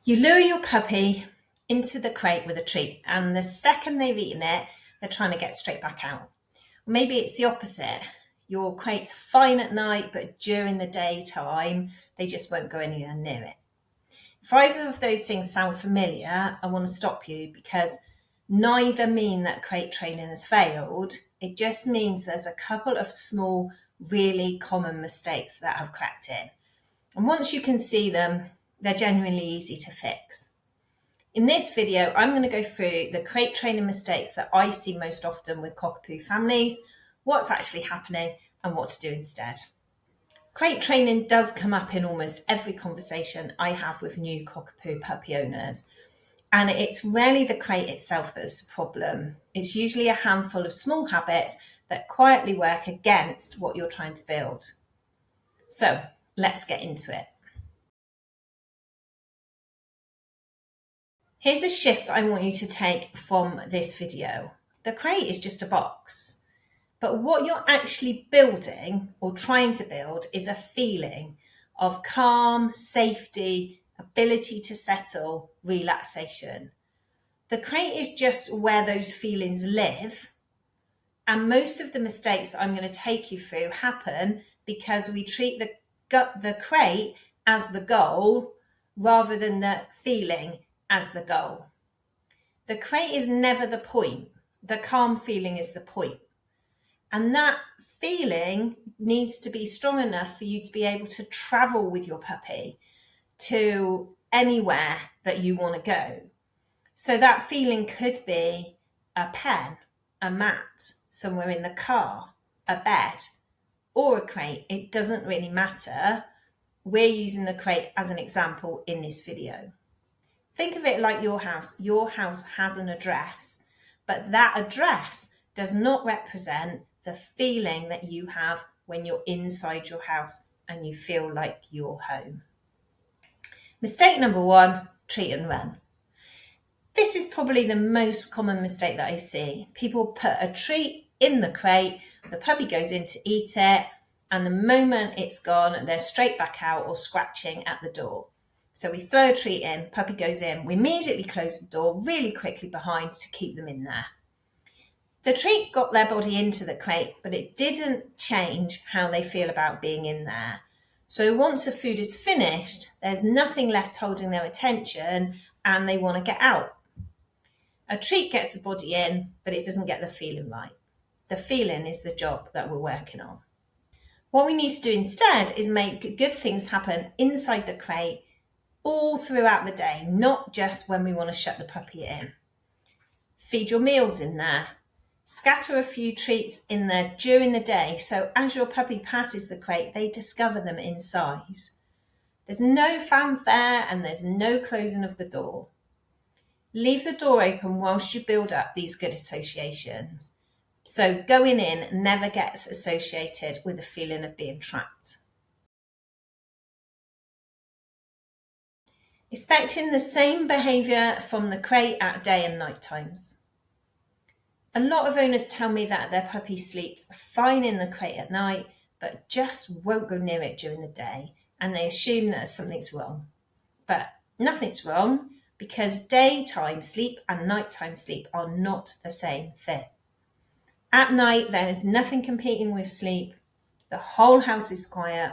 You lure your puppy into the crate with a treat, and the second they've eaten it, they're trying to get straight back out. Maybe it's the opposite. Your crate's fine at night, but during the daytime, they just won't go anywhere near it. If either of those things sound familiar, I want to stop you because neither mean that crate training has failed. It just means there's a couple of small, really common mistakes that have crept in. And once you can see them, they're genuinely easy to fix. In this video, I'm going to go through the crate training mistakes that I see most often with Cockapoo families, what's actually happening, and what to do instead. Crate training does come up in almost every conversation I have with new Cockapoo puppy owners. And it's rarely the crate itself that's the problem. It's usually a handful of small habits that quietly work against what you're trying to build. So let's get into it. Here's a shift I want you to take from this video. The crate is just a box, but what you're actually building or trying to build is a feeling of calm, safety, ability to settle, relaxation. The crate is just where those feelings live, and most of the mistakes I'm going to take you through happen because we treat the crate as the goal rather than the feeling as the goal. The crate is never the point. The calm feeling is the point. And that feeling needs to be strong enough for you to be able to travel with your puppy to anywhere that you want to go. So that feeling could be a pen, a mat, somewhere in the car, a bed, or a crate. It doesn't really matter. We're using the crate as an example in this video. Think of it like your house. Your house has an address, but that address does not represent the feeling that you have when you're inside your house and you feel like you're home. Mistake number one, treat and run. This is probably the most common mistake that I see. People put a treat in the crate, the puppy goes in to eat it, and the moment it's gone, they're straight back out or scratching at the door. So we throw a treat in, puppy goes in, we immediately close the door really quickly behind to keep them in there. The treat got their body into the crate, but it didn't change how they feel about being in there. So once the food is finished, there's nothing left holding their attention and they want to get out. A treat gets the body in, but it doesn't get the feeling right. The feeling is the job that we're working on. What we need to do instead is make good things happen inside the crate all throughout the day, not just when we want to shut the puppy in. Feed your meals in there. Scatter a few treats in there during the day, so as your puppy passes the crate, they discover them inside. There's no fanfare and there's no closing of the door. Leave the door open whilst you build up these good associations. So going in never gets associated with the feeling of being trapped. Expecting the same behaviour from the crate at day and night times. A lot of owners tell me that their puppy sleeps fine in the crate at night, but just won't go near it during the day, and they assume that something's wrong. But nothing's wrong, because daytime sleep and nighttime sleep are not the same thing. At night, there is nothing competing with sleep. The whole house is quiet.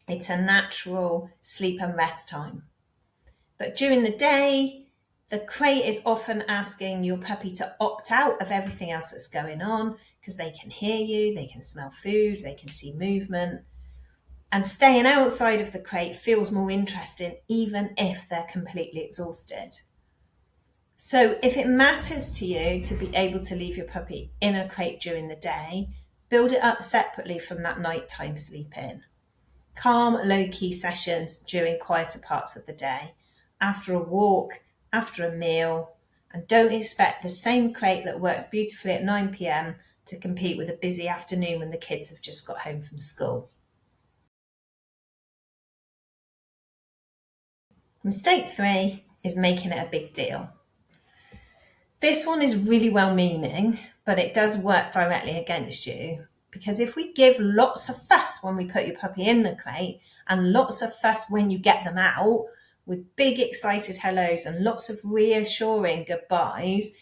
It's a natural sleep and rest time. But during the day, the crate is often asking your puppy to opt out of everything else that's going on because they can hear you, they can smell food, they can see movement. And staying outside of the crate feels more interesting even if they're completely exhausted. So if it matters to you to be able to leave your puppy in a crate during the day, build it up separately from that nighttime sleep-in. Calm, low-key sessions during quieter parts of the day, after a walk, after a meal, and don't expect the same crate that works beautifully at 9 p.m. to compete with a busy afternoon when the kids have just got home from school. Mistake 3 is making it a big deal. This one is really well-meaning, but it does work directly against you, because if we give lots of fuss when we put your puppy in the crate and lots of fuss when you get them out, with big excited hellos and lots of reassuring goodbyes,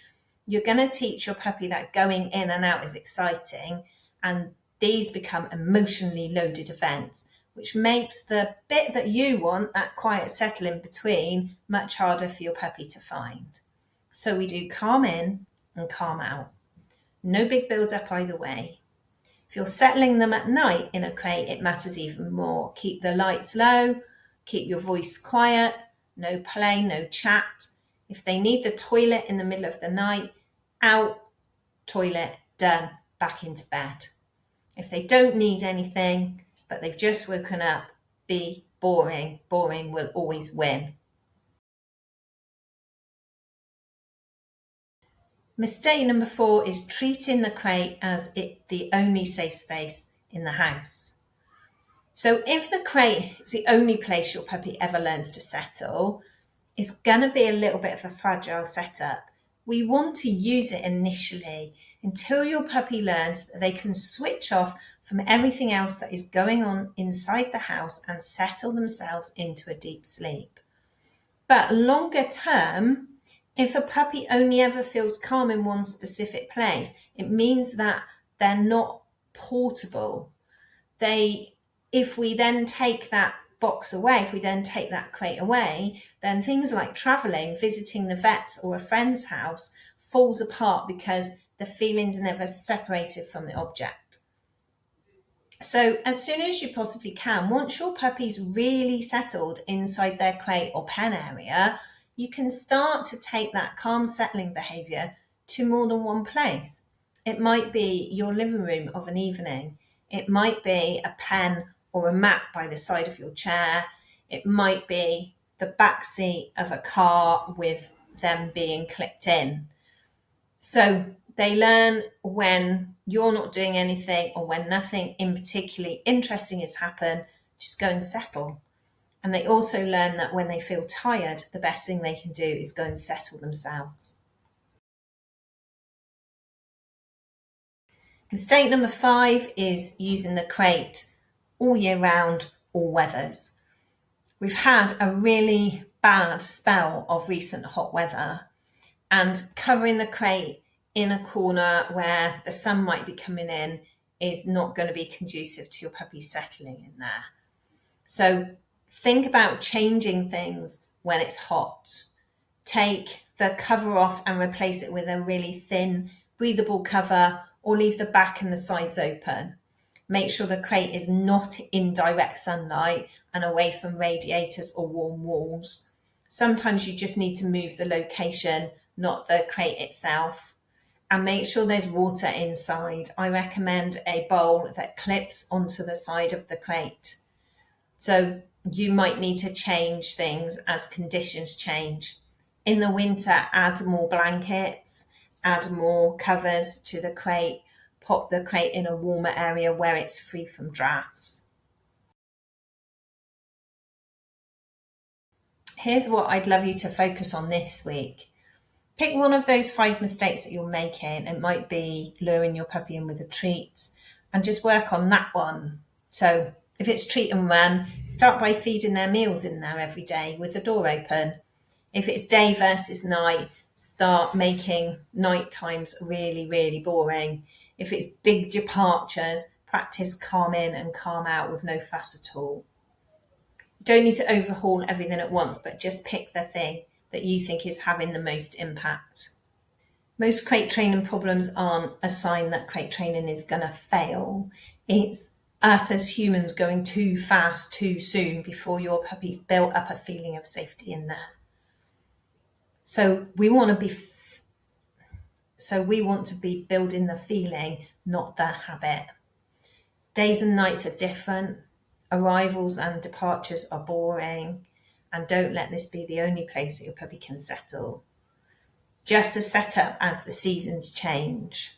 you're going to teach your puppy that going in and out is exciting, and these become emotionally loaded events, which makes the bit that you want, that quiet settle in between, much harder for your puppy to find. So we do calm in and calm out. No big build up either way. If you're settling them at night in a crate, it matters even more. Keep the lights low, keep your voice quiet, no play, no chat. If they need the toilet in the middle of the night, out, toilet, done, back into bed. If they don't need anything, but they've just woken up, be boring. Boring will always win. Mistake number 4 is treating the crate as the only safe space in the house. So if the crate is the only place your puppy ever learns to settle, it's going to be a little bit of a fragile setup. We want to use it initially until your puppy learns that they can switch off from everything else that is going on inside the house and settle themselves into a deep sleep. But longer term, if a puppy only ever feels calm in one specific place, it means that they're not portable. If we then take that box away, if we then take that crate away, then things like traveling, visiting the vets or a friend's house falls apart because the feelings are never separated from the object. So as soon as you possibly can, once your puppy's really settled inside their crate or pen area, you can start to take that calm settling behaviour to more than one place. It might be your living room of an evening. It might be a pen or a mat by the side of your chair. It might be the back seat of a car with them being clipped in. So they learn when you're not doing anything or when nothing in particularly interesting has happened, just go and settle. And they also learn that when they feel tired, the best thing they can do is go and settle themselves. Mistake number 5 is using the crate all year round, all weathers. We've had a really bad spell of recent hot weather, and covering the crate in a corner where the sun might be coming in is not going to be conducive to your puppy settling in there. So think about changing things when it's hot. Take the cover off and replace it with a really thin, breathable cover, or leave the back and the sides open. Make sure the crate is not in direct sunlight and away from radiators or warm walls. Sometimes you just need to move the location, not the crate itself. And make sure there's water inside. I recommend a bowl that clips onto the side of the crate. So you might need to change things as conditions change. In the winter, add more blankets, add more covers to the crate, pop the crate in a warmer area where it's free from drafts. Here's what I'd love you to focus on this week. Pick one of those 5 mistakes that you're making. It might be luring your puppy in with a treat, and just work on that one. So if it's treat and run, start by feeding their meals in there every day with the door open. If it's day versus night, start making night times really, really boring. If it's big departures, practice calm in and calm out with no fuss at all. You don't need to overhaul everything at once, but just pick the thing that you think is having the most impact. Most crate training problems aren't a sign that crate training is going to fail. It's us as humans going too fast too soon before your puppy's built up a feeling of safety in there. So we want to be building the feeling, not the habit. Days and nights are different. Arrivals and departures are boring. And don't let this be the only place that your puppy can settle. Just a setup as the seasons change.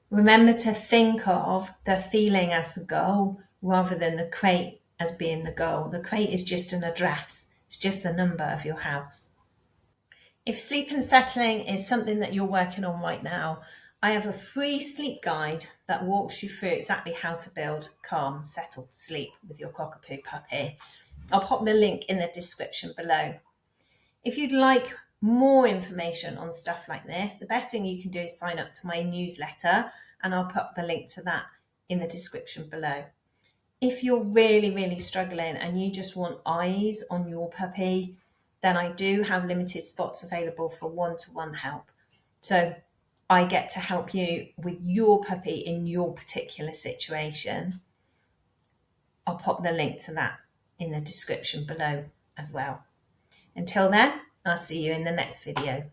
Remember to think of the feeling as the goal rather than the crate as being the goal. The crate is just an address. It's just the number of your house. If sleep and settling is something that you're working on right now, I have a free sleep guide that walks you through exactly how to build calm, settled sleep with your Cockapoo puppy. I'll pop the link in the description below. If you'd like more information on stuff like this, the best thing you can do is sign up to my newsletter, and I'll put the link to that in the description below. If you're really struggling and you just want eyes on your puppy, then I do have limited spots available for one-to-one help. So I get to help you with your puppy in your particular situation. I'll pop the link to that in the description below as well. Until then, I'll see you in the next video.